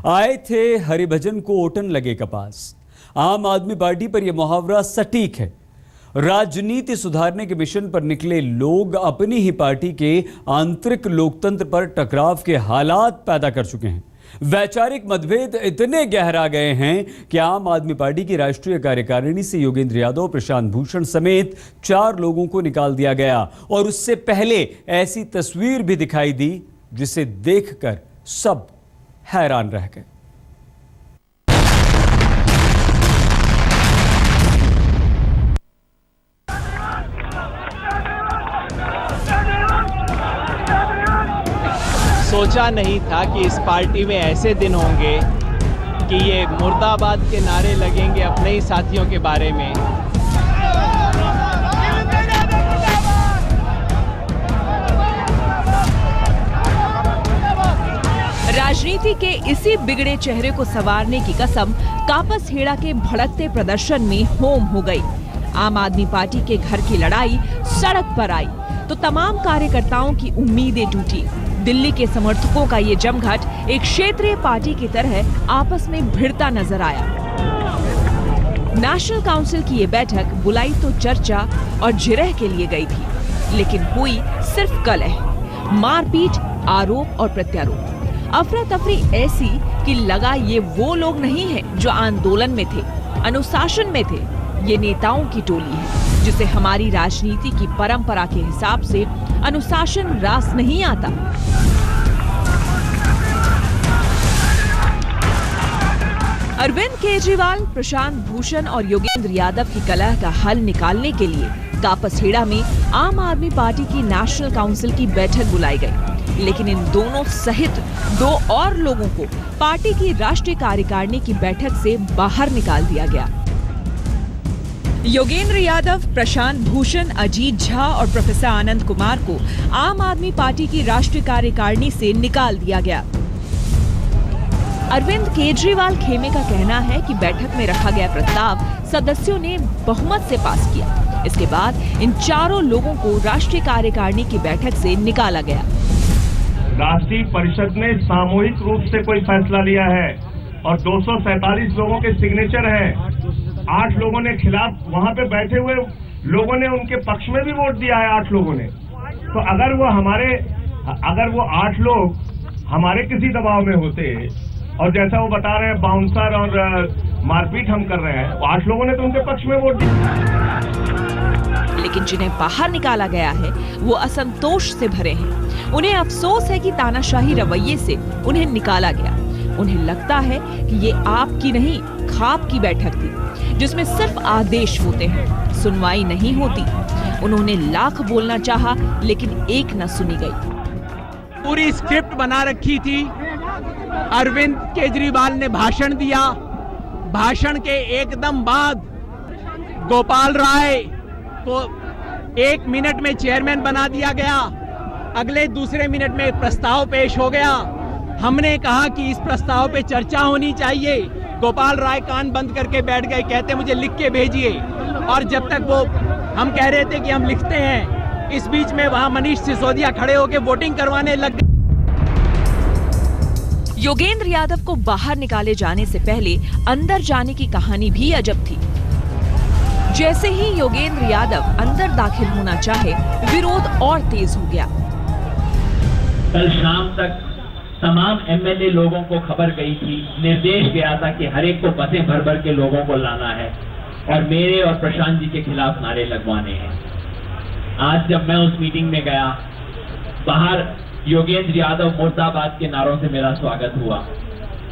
आए थे हरिभजन को ओटन लगे कपास। आम आदमी पार्टी पर यह मुहावरा सटीक है। राजनीति सुधारने के मिशन पर निकले लोग अपनी ही पार्टी के आंतरिक लोकतंत्र पर टकराव के हालात पैदा कर चुके हैं। वैचारिक मतभेद इतने गहरा गए हैं कि आम आदमी पार्टी की राष्ट्रीय कार्यकारिणी से योगेंद्र यादव, प्रशांत भूषण समेत 4 लोगों को निकाल दिया गया और उससे पहले ऐसी तस्वीर भी दिखाई दी जिसे देखकर सब हैरान रह गए। सोचा नहीं था कि इस पार्टी में ऐसे दिन होंगे कि ये मुर्दाबाद के नारे लगेंगे अपने ही साथियों के बारे में। राजनीति के इसी बिगड़े चेहरे को संवारने की कसम कापस हेड़ा के भड़कते प्रदर्शन में होम हो गई। आम आदमी पार्टी के घर की लड़ाई सड़क पर आई तो तमाम कार्यकर्ताओं की उम्मीदें टूटी। दिल्ली के समर्थकों का ये जमघट एक क्षेत्रीय पार्टी की तरह आपस में भिड़ता नजर आया। नेशनल काउंसिल की ये बैठक बुलाई तो चर्चा और जिरह के लिए गई थी, लेकिन हुई सिर्फ कलह, मारपीट, आरोप और प्रत्यारोप। अफरा तफरी ऐसी कि लगा ये वो लोग नहीं है जो आंदोलन में थे, अनुशासन में थे। ये नेताओं की टोली है जिसे हमारी राजनीति की परंपरा के हिसाब से अनुशासन रास नहीं आता। अरविंद केजरीवाल, प्रशांत भूषण और योगेंद्र यादव की कलह का हल निकालने के लिए कापसहेड़ा में आम आदमी पार्टी की नेशनल काउंसिल की बैठक बुलाई गई, लेकिन इन दोनों सहित 2 और लोगों को पार्टी की राष्ट्रीय कार्यकारिणी की बैठक से बाहर निकाल दिया गया। योगेंद्र यादव, प्रशांत भूषण, अजीत झा और प्रोफेसर आनंद कुमार को आम आदमी पार्टी की राष्ट्रीय कार्यकारिणी से निकाल दिया गया। अरविंद केजरीवाल खेमे का कहना है कि बैठक में रखा गया प्रस्ताव सदस्यों ने बहुमत से पास किया। इसके बाद इन 4 लोगों को राष्ट्रीय कार्यकारिणी की बैठक से निकाला गया। राष्ट्रीय परिषद ने सामूहिक रूप से कोई फैसला लिया है और 247 लोगों के सिग्नेचर हैं। 8 लोगों ने खिलाफ, वहां पे बैठे हुए लोगों ने उनके पक्ष में भी वोट दिया है 8 लोगों ने। तो अगर वो 8 लोग हमारे किसी दबाव में होते और जैसा वो बता रहे हैं बाउंसर और मारपीट हम कर रहे हैं, 8 लोगों ने तो उनके पक्ष में वोट दिया। लेकिन जिन्हें बाहर निकाला गया है वो असंतोष से भरे हैं। उन्हें अफसोस है कि तानाशाही रवैये से उन्हें निकाला गया। उन्हें लगता है कि ये आपकी नहीं खाप की बैठक थी जिसमें सिर्फ आदेश होते हैं, सुनवाई नहीं होती। उन्होंने लाख बोलना चाहा लेकिन एक न सुनी गई। पूरी स्क्रिप्ट बना रखी थी। अरविंद केजरीवाल ने भाषण दिया। भाषण के एकदम बाद गोपाल राय को 1 मिनट में चेयरमैन बना दिया गया। अगले दूसरे मिनट में प्रस्ताव पेश हो गया। हमने कहा कि इस प्रस्ताव पे चर्चा होनी चाहिए। गोपाल राय कान बंद करके बैठ गए, कहते मुझे लिख के भेजिए। और जब तक वो हम कह रहे थे कि हम लिखते हैं, इस बीच में वहां मनीष सिसोदिया खड़े होकर वोटिंग करवाने लग गए। योगेंद्र यादव को बाहर निकाले जाने से पहले अंदर जाने की कहानी भी अजब थी। जैसे ही योगेंद्र यादव अंदर दाखिल होना चाहे, विरोध और तेज हो गया। कल शाम तक तमाम एमएलए लोगों को खबर गई थी, निर्देश गया था कि हर एक को बसें भर भर के लोगों को लाना है और मेरे और प्रशांत जी के खिलाफ नारे लगवाने हैं। आज जब मैं उस मीटिंग में गया, बाहर योगेंद्र यादव मुर्दाबाद के नारों से मेरा स्वागत हुआ।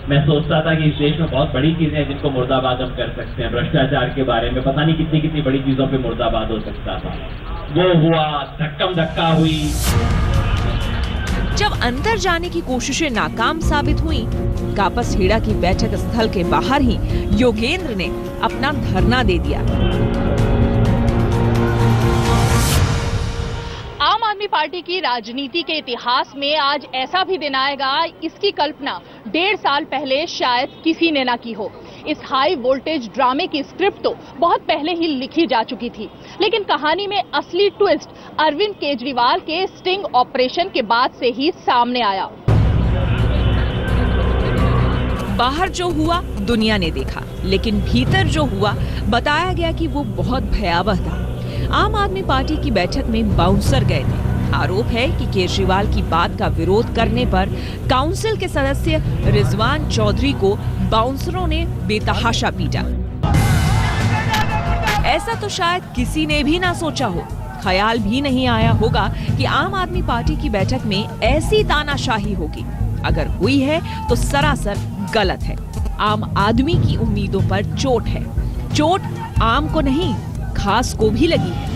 मैं सोचता था कि इस देश में बहुत बड़ी चीजें हैं जिनको मुर्दाबाद हम कर सकते हैं। भ्रष्टाचार के बारे में पता नहीं कितनी कितनी बड़ी चीजों पे मुर्दाबाद हो सकता था। वो हुआ, धक्कम धक्का हुई। जब अंदर जाने की कोशिशें नाकाम साबित हुई, कापसहेड़ा की बैठक स्थल के बाहर ही योगेंद्र ने अपना धरना दे दिया। आम आदमी पार्टी की राजनीति के इतिहास में आज ऐसा भी दिन आएगा, इसकी कल्पना 1.5 साल पहले शायद किसी ने ना की हो। इस हाई वोल्टेज ड्रामे की स्क्रिप्ट तो बहुत पहले ही लिखी जा चुकी थी, लेकिन कहानी में असली ट्विस्ट अरविंद केजरीवाल के स्टिंग ऑपरेशन के बाद से ही सामने आया। बाहर जो हुआ दुनिया ने देखा, लेकिन भीतर जो हुआ बताया गया कि वो बहुत भयावह था। आम आदमी पार्टी की बैठक में बाउंसर गए थे। आरोप है कि केजरीवाल की बात का विरोध करने पर काउंसिल के सदस्य रिजवान चौधरी को बाउंसरों ने बेतहाशा पीटा। ऐसा तो शायद किसी ने भी ना सोचा हो, ख्याल भी नहीं आया होगा कि आम आदमी पार्टी की बैठक में ऐसी तानाशाही होगी। अगर हुई है तो सरासर गलत है। आम आदमी की उम्मीदों पर चोट है। चोट आम को नहीं, खास को भी लगी है।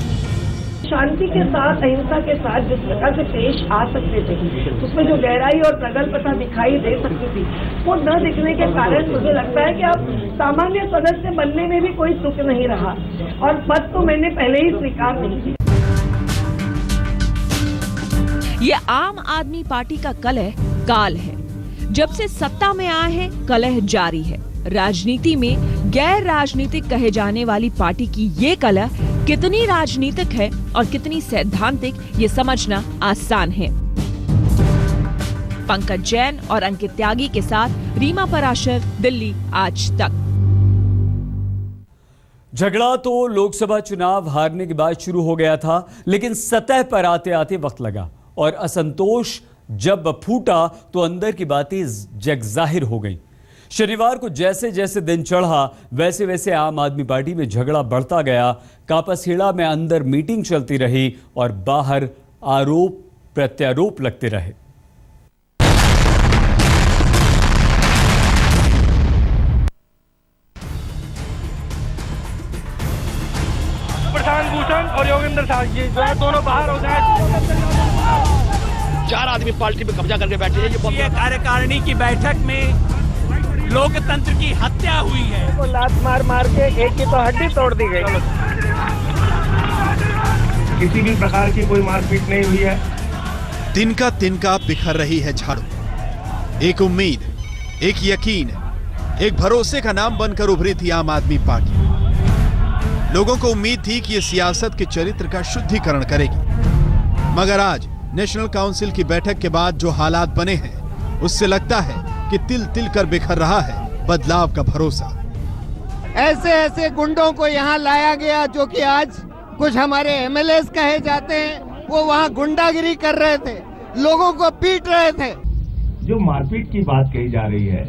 शांति के साथ, अहिंसा के साथ जिस प्रकार से पेश आ सकते थे, उसमें जो गहराई और प्रगल्भता दिखाई दे सकती थी, वो न दिखने के कारण मुझे लगता है कि अब सामान्य सदस्य बनने में भी कोई सुख नहीं रहा, और पद तो मैंने पहले ही स्वीकार नहीं किया। ये आम आदमी पार्टी का कलह काल है। जब से सत्ता में आए हैं, कलह जारी है। राजनीति में गैर राजनीतिक कहे जाने वाली पार्टी की ये कलह कितनी राजनीतिक है और कितनी सैद्धांतिक, ये समझना आसान है। पंकज जैन और अंकित त्यागी के साथ रीमा पराशर, दिल्ली आज तक। झगड़ा तो लोकसभा चुनाव हारने के बाद शुरू हो गया था, लेकिन सतह पर आते आते वक्त लगा और असंतोष जब फूटा तो अंदर की बातें जग जाहिर हो गई। शनिवार को जैसे जैसे दिन चढ़ा, वैसे वैसे आम आदमी पार्टी में झगड़ा बढ़ता गया। कापासहेड़ा में अंदर मीटिंग चलती रही और बाहर आरोप प्रत्यारोप लगते रहे। प्रशांत भूषण और योगेंद्र साहब, ये जो है दोनों बाहर हो गए। 4 आदमी पार्टी में कब्जा करके बैठे हैं। ये कार्यकारिणी की बैठक में लोकतंत्र की हत्या हुई है। तो लात मार मार के एक की तो हड्डी तोड़ दी गई। किसी भी प्रकार की कोई मारपीट नहीं हुई है। तिनका बिखर रही है झाड़ू। एक उम्मीद, एक यकीन, एक भरोसे का नाम बनकर उभरी थी आम आदमी पार्टी। लोगों को उम्मीद थी कि ये सियासत के चरित्र का शुद्धिकरण करेगी, मगर आज नेशनल काउंसिल की बैठक के बाद जो हालात बने हैं, उससे लगता है कि तिल तिल कर बिखर रहा है बदलाव का भरोसा। ऐसे ऐसे गुंडों को यहाँ लाया गया जो कि आज कुछ हमारे एमएलए कहे जाते हैं, वो वहाँ गुंडागिरी कर रहे थे, लोगों को पीट रहे थे। जो मारपीट की बात कही जा रही है,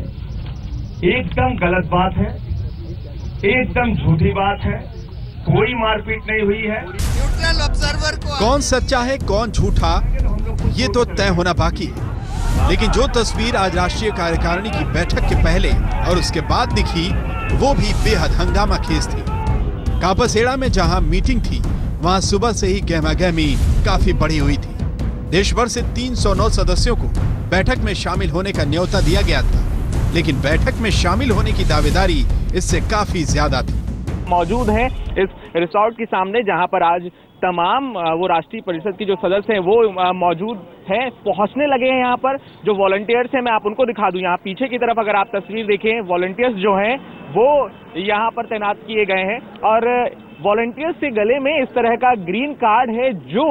एकदम गलत बात है, एकदम झूठी बात है। कोई मारपीट नहीं हुई है। न्यूट्रल ऑब्जर्वर को कौन सच्चा है कौन झूठा, ये तो तय होना बाकी है। लेकिन जो तस्वीर आज राष्ट्रीय कार्यकारिणी की बैठक के पहले और उसके बाद दिखी, वो भी बेहद हंगामा खेज थी। कापासहेड़ा में जहां मीटिंग थी, वहां सुबह से ही गहमागहमी काफी बढ़ी हुई थी। देश भर से 309 सदस्यों को बैठक में शामिल होने का न्योता दिया गया था, लेकिन बैठक में शामिल होने की दावेदारी इससे काफी ज्यादा थी। मौजूद है इस रिसोर्ट के सामने, जहां पर आज तमाम वो राष्ट्रीय परिषद की जो सदस्य हैं वो मौजूद हैं, पहुंचने लगे हैं। यहाँ पर जो वॉलंटियर्स हैं, मैं आप उनको दिखा दूं। यहाँ पीछे की तरफ अगर आप तस्वीर देखें, वॉलंटियर्स जो हैं वो यहाँ पर तैनात किए गए हैं, और वॉलंटियर्स के गले में इस तरह का ग्रीन कार्ड है, जो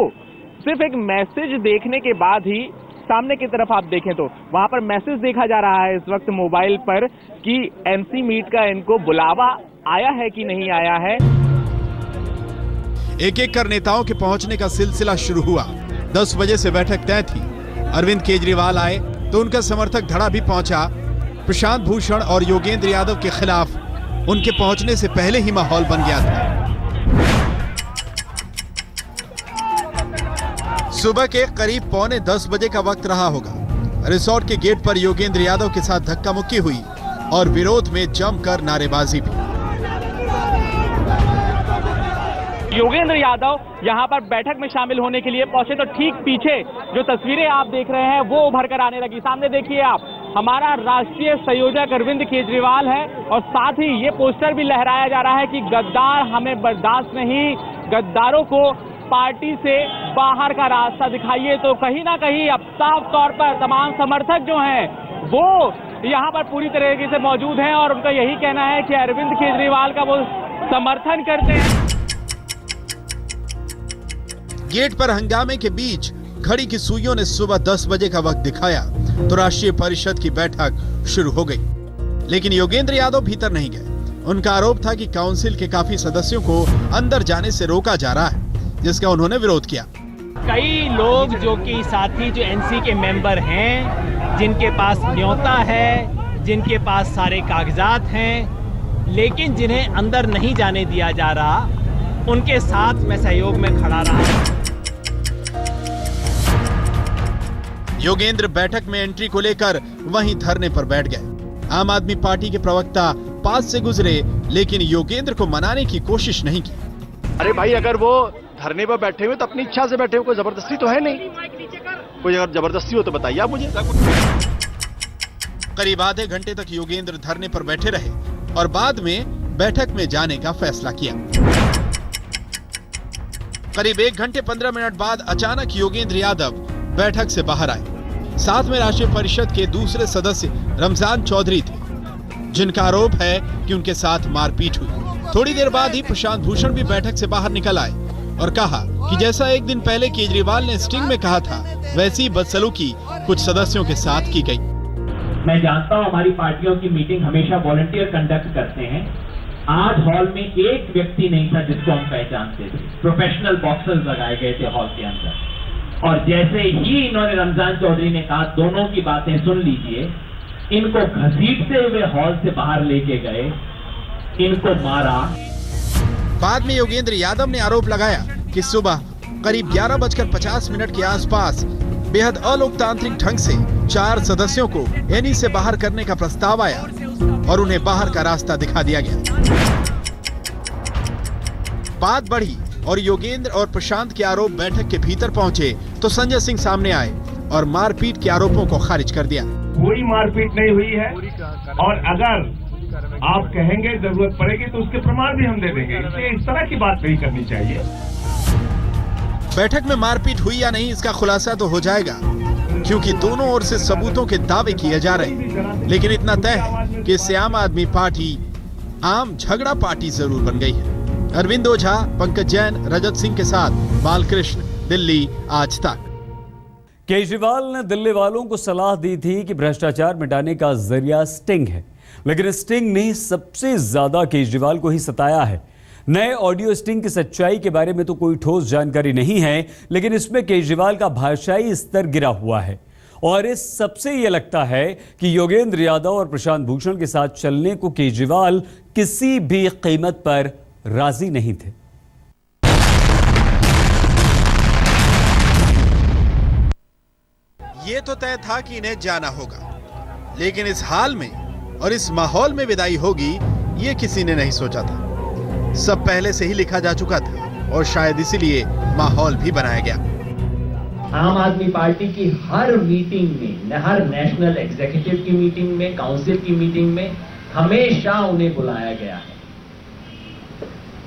सिर्फ एक मैसेज देखने के बाद ही, सामने की तरफ आप देखें तो वहां पर मैसेज देखा जा रहा है इस वक्त मोबाइल पर कि एमसी मीट का इनको बुलावा आया है कि नहीं आया है। एक एक कर नेताओं के पहुंचने का सिलसिला शुरू हुआ। 10 बजे से बैठक तय थी। अरविंद केजरीवाल आए तो उनका समर्थक धड़ा भी पहुंचा। प्रशांत भूषण और योगेंद्र यादव के खिलाफ उनके पहुंचने से पहले ही माहौल बन गया था। सुबह के करीब 9:45 बजे का वक्त रहा होगा। रिसोर्ट के गेट पर योगेंद्र यादव के साथ धक्का मुक्की हुई और विरोध में जमकर नारेबाजी भी। योगेंद्र यादव यहाँ पर बैठक में शामिल होने के लिए पहुंचे तो ठीक पीछे जो तस्वीरें आप देख रहे हैं वो उभर कर आने लगी। सामने देखिए आप, हमारा राष्ट्रीय संयोजक अरविंद केजरीवाल है, और साथ ही ये पोस्टर भी लहराया जा रहा है कि गद्दार हमें बर्दाश्त नहीं, गद्दारों को पार्टी से बाहर का रास्ता दिखाइए। तो कहीं ना कहीं अब साफ तौर पर तमाम समर्थक जो हैं वो यहाँ पर पूरी तरीके से मौजूद हैं, और उनका यही कहना है कि अरविंद केजरीवाल का वो समर्थन करते हैं। गेट पर हंगामे के बीच घड़ी की सुइयों ने सुबह 10 बजे का वक्त दिखाया तो राष्ट्रीय परिषद की बैठक शुरू हो गई। लेकिन योगेंद्र यादव भीतर नहीं गए। उनका आरोप था कि काउंसिल के काफी सदस्यों को अंदर जाने से रोका जा रहा है, जिसका उन्होंने विरोध किया। कई लोग जो कि साथी जो एनसी के मेंबर हैं, जिनके पास न्योता है, जिनके पास सारे कागजात हैं, लेकिन जिन्हें अंदर नहीं जाने दिया जा रहा, उनके साथ मैं सहयोग में खड़ा रहा। योगेंद्र बैठक में एंट्री को लेकर वहीं धरने पर बैठ गए। आम आदमी पार्टी के प्रवक्ता पास से गुजरे, लेकिन योगेंद्र को मनाने की कोशिश नहीं की। अरे भाई, अगर वो धरने पर बैठे हुए तो अपनी इच्छा से बैठे हुए, कोई जबरदस्ती तो है नहीं। कोई अगर जबरदस्ती हो तो बताइए आप मुझे। करीब आधे घंटे तक योगेंद्र धरने पर बैठे रहे और बाद में बैठक में जाने का फैसला किया। करीब 1 घंटे 15 मिनट बाद अचानक योगेंद्र यादव बैठक से बाहर आए। साथ में राष्ट्रीय परिषद के दूसरे सदस्य रमजान चौधरी थे, जिनका आरोप है कि उनके साथ मारपीट हुई। थोड़ी देर बाद ही प्रशांत भूषण भी बैठक से बाहर निकल आए और कहा कि जैसा एक दिन पहले केजरीवाल ने स्टिंग में कहा था, वैसी बदसलूकी कुछ सदस्यों के साथ की गई। मैं जानता हूं हमारी पार्टियों की मीटिंग हमेशा वॉलंटियर कंडक्ट करते हैं। आज हॉल में एक व्यक्ति नहीं था जिसको हम पहचानते थे। प्रोफेशनल बॉक्सर्स लगाए गए थे हॉल के अंदर, और जैसे ही इन्होंने रमजान चौधरी ने कहा दोनों की बातें सुन लीजिए, इनको घसीटते हुए हॉल से बाहर लेके गए, इनको मारा। बाद में योगेंद्र यादव ने आरोप लगाया कि सुबह करीब 11:50 के आसपास बेहद अलोकतांत्रिक ढंग से 4 सदस्यों को एनी से बाहर करने का प्रस्ताव आया और उन्हें बाहर का रास्ता दिखा दिया गया। बात बढ़ी और योगेंद्र और प्रशांत के आरोप बैठक के भीतर पहुंचे तो संजय सिंह सामने आए और मारपीट के आरोपों को खारिज कर दिया। कोई मारपीट नहीं हुई है, और अगर आप कहेंगे जरूरत पड़ेगी तो उसके प्रमाण भी हम दे देंगे। इसलिए इस तरह की बात नहीं करनी चाहिए। बैठक में मारपीट हुई या नहीं, इसका खुलासा तो हो जाएगा, क्योंकि दोनों ओर से सबूतों के दावे किए जा रहे हैं। लेकिन इतना तय है कि इससे आम आदमी पार्टी आम झगड़ा पार्टी जरूर बन गई है। अरविंद ओझा, पंकज जैन, रजत सिंह के साथ बालकृष्ण, दिल्ली आज तक। केजरीवाल ने दिल्ली वालों को सलाह दी थी कि भ्रष्टाचार मिटाने का जरिया स्टिंग है, लेकिन स्टिंग ने सबसे ज्यादा केजरीवाल को ही सताया है। नए ऑडियो स्टिंग की सच्चाई के बारे में तो कोई ठोस जानकारी नहीं है, लेकिन इसमें केजरीवाल का भाषाई स्तर गिरा हुआ है। और इस सबसे यह लगता है कि योगेंद्र यादव और प्रशांत भूषण के साथ चलने को केजरीवाल किसी भी कीमत पर राजी नहीं थे। ये तो तय था कि इन्हें जाना होगा, लेकिन इस हाल में और इस माहौल में विदाई होगी, ये किसी ने नहीं सोचा था। सब पहले से ही लिखा जा चुका था और शायद इसीलिए माहौल भी बनाया गया। आम आदमी पार्टी की हर मीटिंग में, हर नेशनल एग्जीक्यूटिव की मीटिंग में, काउंसिल की मीटिंग में हमेशा उन्हें बुलाया गया है।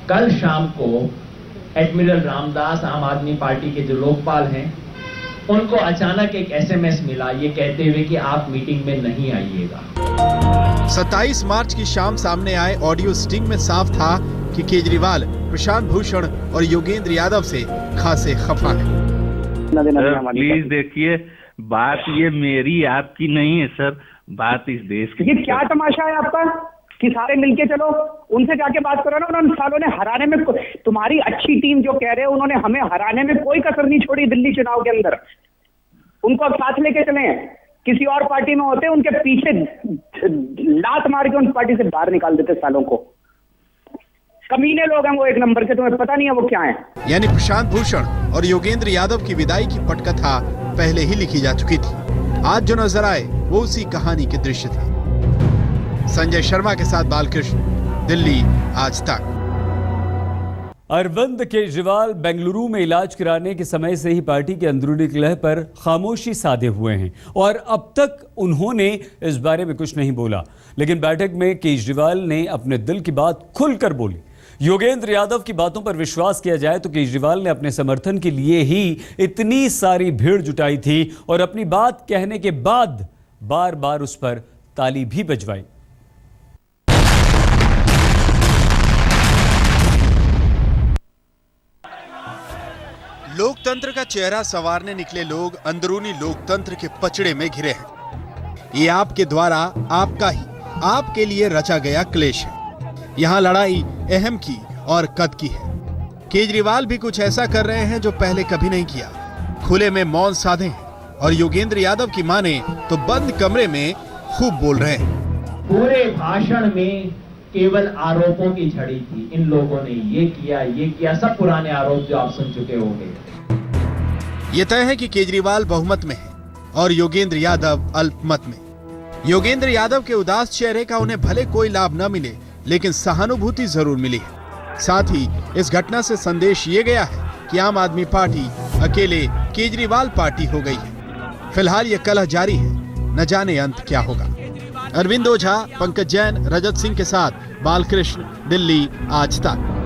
कल शाम को एडमिरल रामदास, आम आदमी पार्टी के जो लोकपाल हैं, उनको अचानक एक एसएमएस मिला ये कहते हुए कि आप मीटिंग में नहीं आइएगा। 27 मार्च की शाम सामने आए ऑडियो स्टिंग में साफ था कि केजरीवाल प्रशांत भूषण और योगेंद्र यादव से खासे खफा है। प्लीज देखिए, बात ये मेरी आपकी नहीं है सर, बात इस देश की। ये क्या तमाशा है आपका कि सारे मिलके चलो, उनसे जाके बात करो ना। उन्होंने सालों ने हराने में, तुम्हारी अच्छी टीम जो कह रहे हैं, उन्होंने हमें हराने में कोई कसर नहीं छोड़ी दिल्ली चुनाव के अंदर। उनको अब साथ लेके चले। किसी और पार्टी में होते उनके पीछे लात मार के उन पार्टी से बाहर निकाल देते सालों को। कमीने लोग हैं वो एक नंबर के, तुम्हें पता नहीं है वो क्या है। यानी प्रशांत भूषण और योगेंद्र यादव की विदाई की पटकथा पहले ही लिखी जा चुकी थी। आज जो नजर आए वो उसी कहानी के दृश्य थे। संजय शर्मा के साथ बालकृष्ण, दिल्ली आज तक। अरविंद केजरीवाल बेंगलुरु में इलाज कराने के समय से ही पार्टी के अंदरूनी कलह पर खामोशी साधे हुए हैं और अब तक उन्होंने इस बारे में कुछ नहीं बोला। लेकिन बैठक में केजरीवाल ने अपने दिल की बात खुलकर बोली। योगेंद्र यादव की बातों पर विश्वास किया जाए तो केजरीवाल ने अपने समर्थन के लिए ही इतनी सारी भीड़ जुटाई थी और अपनी बात कहने के बाद बार बार उस पर ताली भी बजवाई। लोकतंत्र का चेहरा संवारने निकले लोग अंदरूनी लोकतंत्र के पचड़े में घिरे हैं। ये आपके द्वारा आपका ही आपके लिए रचा गया क्लेश है। यहाँ लड़ाई अहम की और कद की है। केजरीवाल भी कुछ ऐसा कर रहे हैं जो पहले कभी नहीं किया। खुले में मौन साधे हैं और योगेंद्र यादव की माने तो बंद कमरे में खूब बोल रहे हैं। पूरे भाषण में केवल आरोपों की झड़ी थी। इन लोगों ने ये किया, सब पुराने आरोप जो आप सुन चुके होंगे। ये तय है कि केजरीवाल बहुमत में है और योगेंद्र यादव अल्पमत में। योगेंद्र यादव के उदास चेहरे का उन्हें भले कोई लाभ न मिले, लेकिन सहानुभूति जरूर मिली है। साथ ही इस घटना से संदेश ये गया है कि आम आदमी पार्टी अकेले केजरीवाल पार्टी हो गई है। फिलहाल ये कलह जारी है, न जाने अंत क्या होगा। अरविंद ओझा, पंकज जैन, रजत सिंह के साथ बालकृष्ण, दिल्ली आज तक।